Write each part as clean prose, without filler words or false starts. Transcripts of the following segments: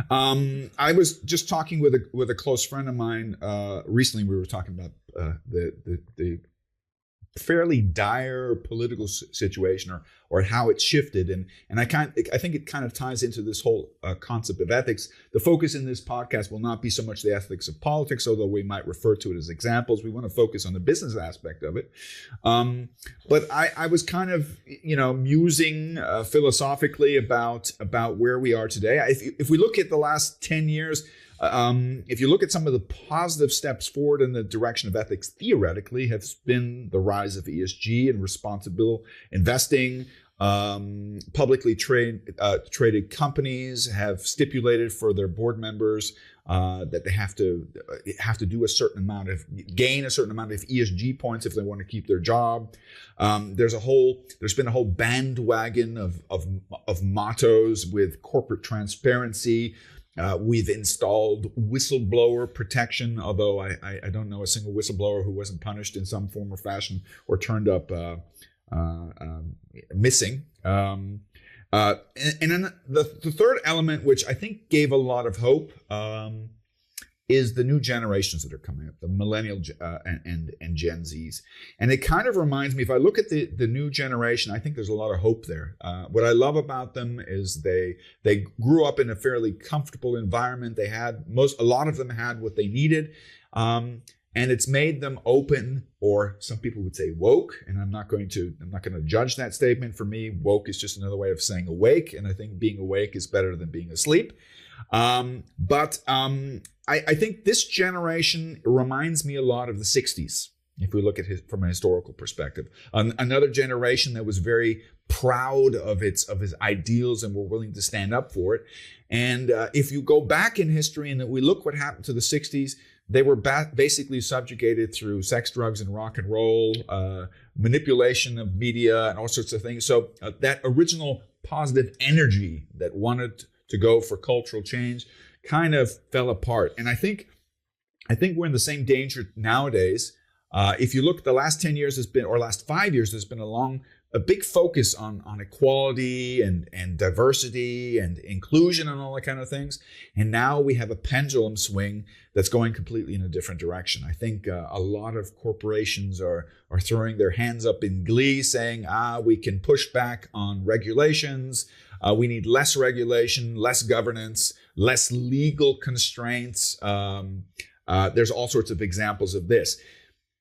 I was just talking with a close friend of mine recently. We were talking about the fairly dire political situation or how it shifted, and I think it kind of ties into this whole concept of ethics. The focus in this podcast will not be so much the ethics of politics, although we might refer to it as examples. We want to focus on the business aspect of it. But I was kind of musing philosophically about where we are today. If we look at the last 10 years. If you look at some of the positive steps forward in the direction of ethics, theoretically, has been the rise of ESG and responsible investing. Publicly traded companies have stipulated for their board members that they have to do a certain amount of gain a certain amount of ESG points if they want to keep their job. There's been a whole bandwagon of mottos with corporate transparency. We've installed whistleblower protection, although I don't know a single whistleblower who wasn't punished in some form or fashion or turned up missing. And then the third element, which I think gave a lot of hope, is the new generations that are coming up, the millennial and Gen Zs. And it kind of reminds me, if I look at the new generation, I think there's a lot of hope there. What I love about them is they grew up in a fairly comfortable environment. A lot of them had what they needed. And it's made them open, or some people would say woke, and I'm not going to judge that statement. For me, woke is just another way of saying awake, and I think being awake is better than being asleep. I think this generation reminds me a lot of the 60s, if we look at it from a historical perspective. Another generation that was very proud of its ideals and were willing to stand up for it. And if you go back in history and we look what happened to the 60s, they were basically subjugated through sex, drugs, and rock and roll, manipulation of media, and all sorts of things. So that original positive energy that wanted to go for cultural change kind of fell apart. And I think we're in the same danger nowadays. If you look, the last 10 years last 5 years, there's been a big focus on equality and diversity and inclusion and all that kind of things. And now we have a pendulum swing that's going completely in a different direction. I think a lot of corporations are throwing their hands up in glee, saying, we can push back on regulations. We need less regulation, less governance, less legal constraints. There's all sorts of examples of this.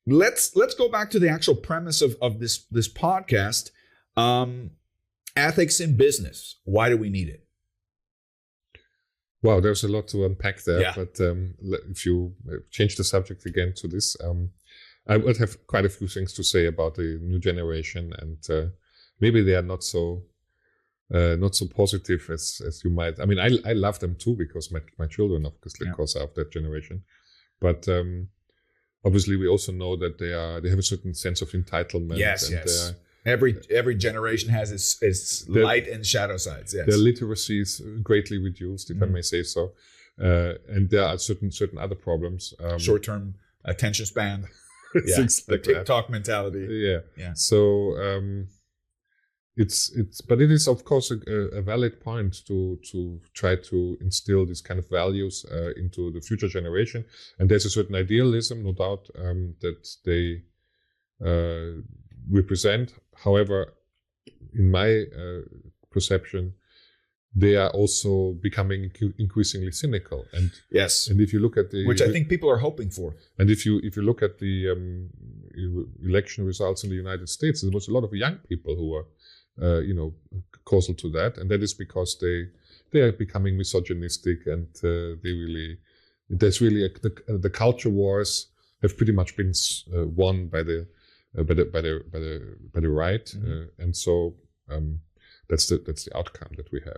Let's go back to the actual premise of this podcast. Ethics in business. Why do we need it? Wow, there's a lot to unpack there. Yeah. But if you change the subject again to this, I would have quite a few things to say about the new generation, and maybe they are not so positive as you might. I mean, I love them too, because my children, obviously, of course, are of that generation. But obviously, we also know that they have a certain sense of entitlement. Yes, yes. Every generation has its light and shadow sides. Yes. Their literacy is greatly reduced, if I may say so, and there are certain other problems. Short-term attention span. Yeah, the TikTok mentality. Yeah. So but it is of course a valid point to try to instill these kind of values into the future generation, and there's a certain idealism, no doubt, that they represent. However, in my perception, they are also becoming increasingly cynical. And yes, and if you look at which I think people are hoping for. And if you look at the election results in the United States, there was a lot of young people who were causal to that, and that is because they are becoming misogynistic, and the culture wars have pretty much been won by the right, and so that's the outcome that we have.